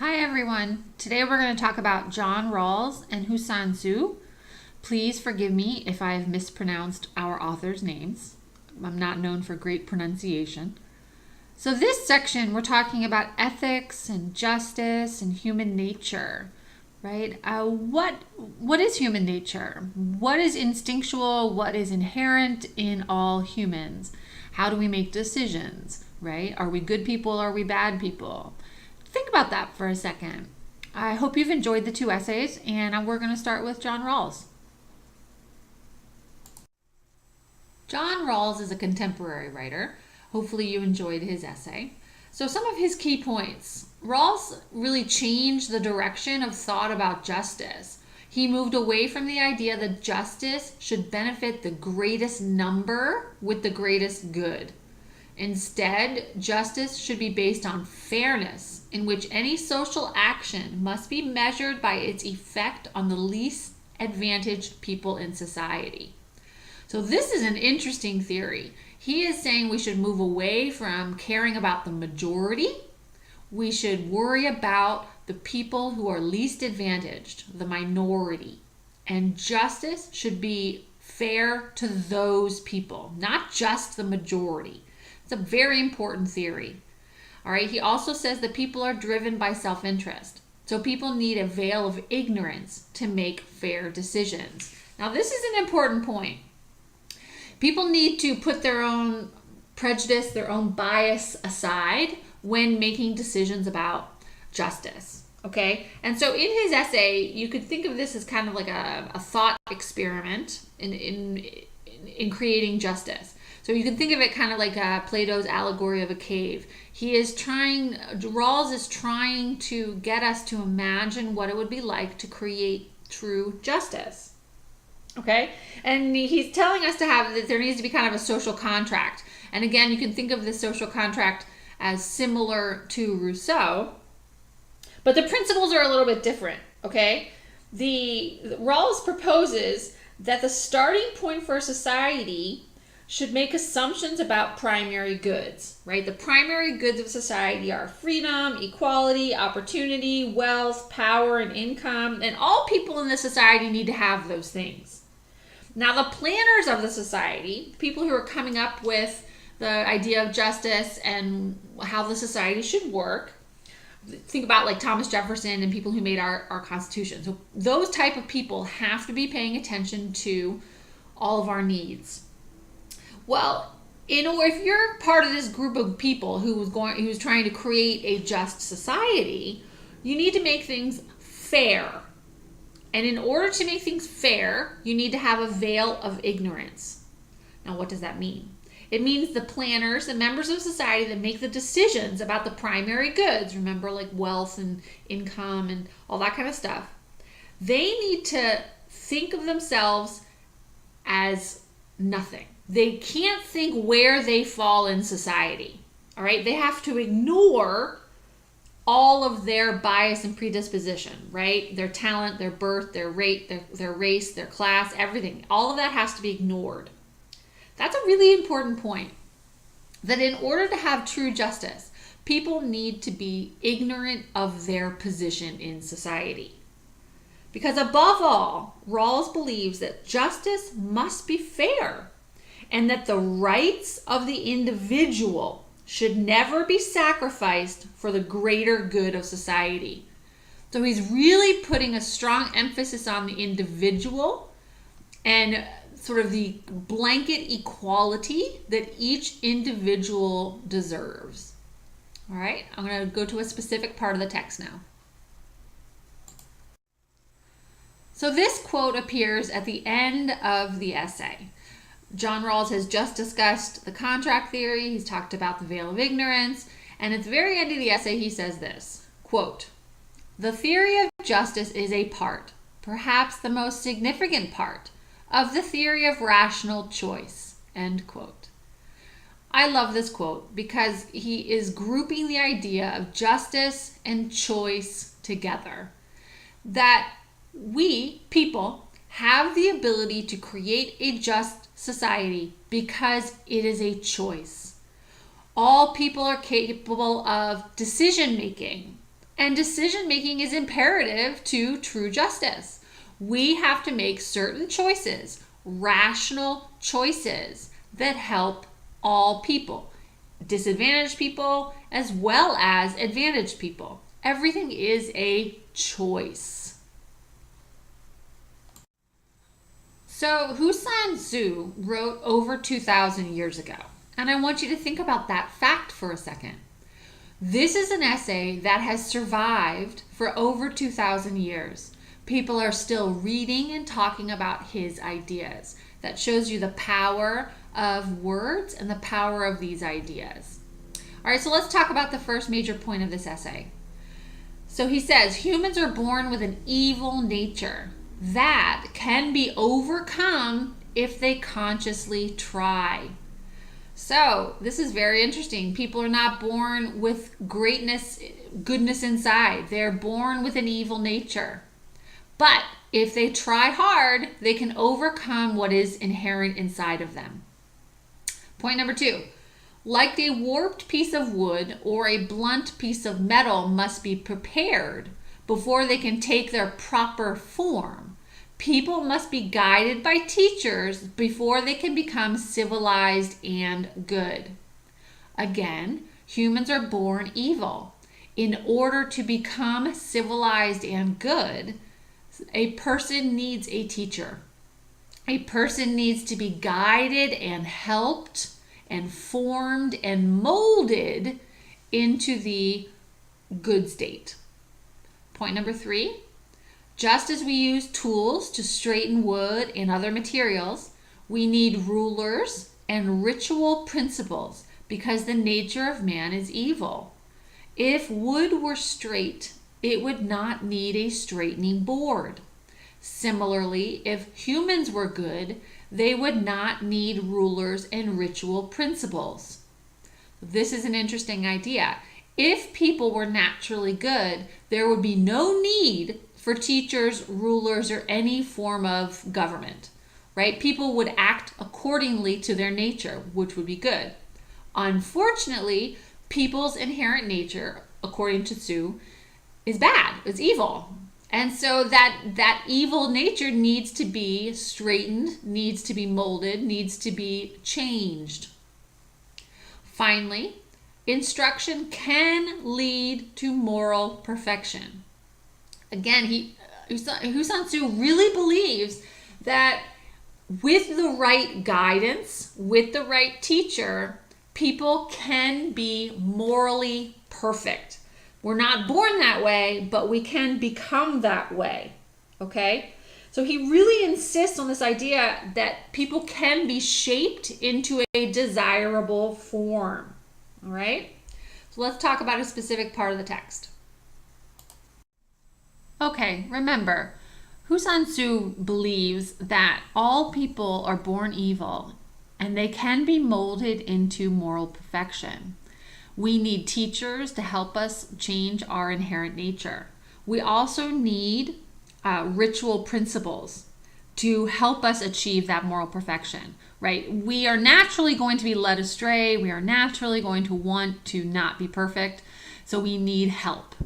Hi everyone. Today we're going to talk about John Rawls and Tzu. Please forgive me if I've mispronounced our authors' names. I'm not known for great pronunciation. So this section we're talking about ethics and justice and human nature, right? What is human nature? What is instinctual? What is inherent in all humans? How do we make decisions, right? Are we good people? Are we bad people? Think about that for a second. I hope you've enjoyed the two essays, and we're going to start with John Rawls. John Rawls is a contemporary writer. Hopefully you enjoyed his essay. So some of his key points. Rawls really changed the direction of thought about justice. He moved away from the idea that justice should benefit the greatest number with the greatest good. Instead, justice should be based on fairness, in which any social action must be measured by its effect on the least advantaged people in society. So this is an interesting theory. He is saying we should move away from caring about the majority. We should worry about the people who are least advantaged, the minority. And justice should be fair to those people, not just the majority. It's a very important theory. All right. He also says that people are driven by self-interest. So people need a veil of ignorance to make fair decisions. Now, this is an important point. People need to put their own prejudice, their own bias aside when making decisions about justice. Okay. And so in his essay, you could think of this as kind of like a thought experiment in creating justice. So you can think of it kind of like Plato's allegory of a cave. Rawls is trying to get us to imagine what it would be like to create true justice. Okay? And he's telling us that there needs to be kind of a social contract. And again, you can think of this social contract as similar to Rousseau, but the principles are a little bit different. Okay? Rawls proposes that the starting point for a society should make assumptions about primary goods, right? The primary goods of society are freedom, equality, opportunity, wealth, power, and income, and all people in the society need to have those things. Now, the planners of the society, people who are coming up with the idea of justice and how the society should work, think about like Thomas Jefferson and people who made our Constitution. So those type of people have to be paying attention to all of our needs. Well, if you're part of this group of people who's trying to create a just society, you need to make things fair. And in order to make things fair, you need to have a veil of ignorance. Now, what does that mean? It means the planners, the members of society that make the decisions about the primary goods, remember like wealth and income and all that kind of stuff, they need to think of themselves as nothing. They can't think where they fall in society. All right? They have to ignore all of their bias and predisposition, right? Their talent, their birth, their race, their class, everything. All of that has to be ignored. That's a really important point. That in order to have true justice, people need to be ignorant of their position in society. Because above all, Rawls believes that justice must be fair, and that the rights of the individual should never be sacrificed for the greater good of society. So he's really putting a strong emphasis on the individual and sort of the blanket equality that each individual deserves. All right, I'm going to go to a specific part of the text now. So this quote appears at the end of the essay. John Rawls has just discussed the contract theory. He's talked about the veil of ignorance. And at the very end of the essay, he says this, quote, "The theory of justice is a part, perhaps the most significant part, of the theory of rational choice," end quote. I love this quote because he is grouping the idea of justice and choice together. That we, people, have the ability to create a just society because it is a choice. All people are capable of decision making, And decision making is imperative to true justice. We have to make certain choices, rational choices that help all people, disadvantaged people as well as advantaged people. Everything is a choice. So Rawls and Tzu wrote over 2,000 years ago, and I want you to think about that fact for a second. This is an essay that has survived for over 2,000 years. People are still reading and talking about his ideas. That shows you the power of words and the power of these ideas. All right, so let's talk about the first major point of this essay. So he says, humans are born with an evil nature that can be overcome if they consciously try. So this is very interesting. People are not born with goodness inside. They're born with an evil nature. But if they try hard, they can overcome what is inherent inside of them. Point number 2. Like a warped piece of wood or a blunt piece of metal must be prepared before they can take their proper form, people must be guided by teachers before they can become civilized and good. Again, humans are born evil. In order to become civilized and good, a person needs a teacher. A person needs to be guided and helped and formed and molded into the good state. Point number 3, just as we use tools to straighten wood and other materials, we need rulers and ritual principles because the nature of man is evil. If wood were straight, it would not need a straightening board. Similarly, if humans were good, they would not need rulers and ritual principles. This is an interesting idea. If people were naturally good, there would be no need for teachers, rulers, or any form of government, right? People would act accordingly to their nature, which would be good. Unfortunately, people's inherent nature, according to Tzu, is bad. It's evil. And so that evil nature needs to be straightened, needs to be molded, needs to be changed. Finally, instruction can lead to moral perfection. Again, Rawls and Tzu really believes that with the right guidance, with the right teacher, people can be morally perfect. We're not born that way, but we can become that way, okay? So he really insists on this idea that people can be shaped into a desirable form, all right? So let's talk about a specific part of the text. Okay, remember, Rawls and Tzu believes that all people are born evil and they can be molded into moral perfection. We need teachers to help us change our inherent nature. We also need ritual principles to help us achieve that moral perfection, right? We are naturally going to be led astray. We are naturally going to want to not be perfect. So we need help,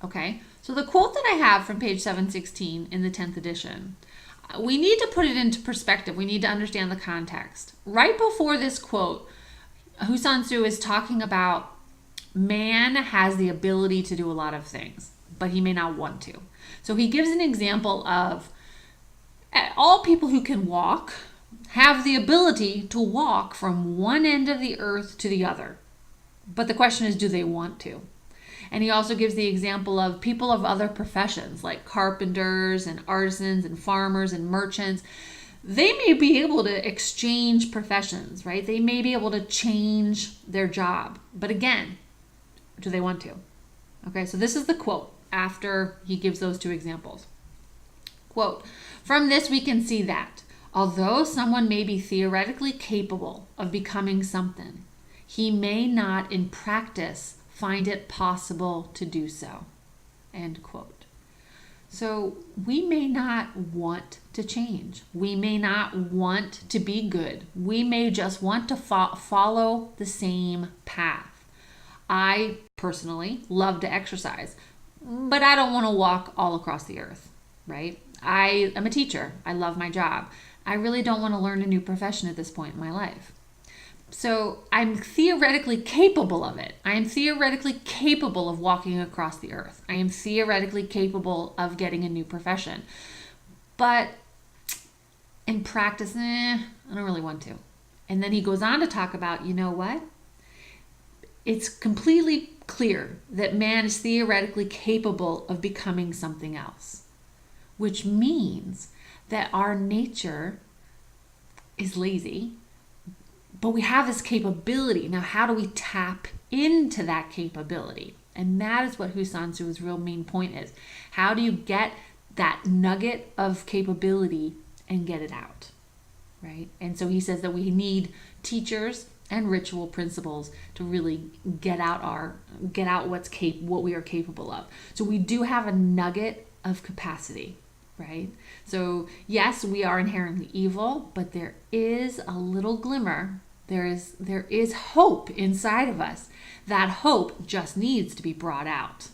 okay? So the quote that I have from page 716 in the 10th edition, we need to put it into perspective. We need to understand the context. Right before this quote, Rawls and Tzu is talking about man has the ability to do a lot of things, but he may not want to. So he gives an example of all people who can walk have the ability to walk from one end of the earth to the other. But the question is, do they want to? And he also gives the example of people of other professions like carpenters and artisans and farmers and merchants. They may be able to exchange professions, right? They may be able to change their job. But again, do they want to? Okay, so this is the quote after he gives those two examples. Quote, "From this we can see that, although someone may be theoretically capable of becoming something, he may not in practice find it possible to do so." End quote. So we may not want to change. We may not want to be good. We may just want to follow the same path. I personally love to exercise. but I don't want to walk all across the earth, right? I am a teacher. I love my job. I really don't want to learn a new profession at this point in my life. So I'm theoretically capable of it. I am theoretically capable of walking across the earth. I am theoretically capable of getting a new profession. But in practice, I don't really want to. And then he goes on to talk about, you know what? It's completely clear that man is theoretically capable of becoming something else, which means that our nature is lazy, but we have this capability. Now, how do we tap into that capability? And that is what Rawls and Tzu's real main point is. How do you get that nugget of capability and get it out, right? And so he says that we need teachers and ritual principles to really get out what we are capable of. So we do have a nugget of capacity, right? So yes, we are inherently evil, but there is a little glimmer. There is hope inside of us. That hope just needs to be brought out.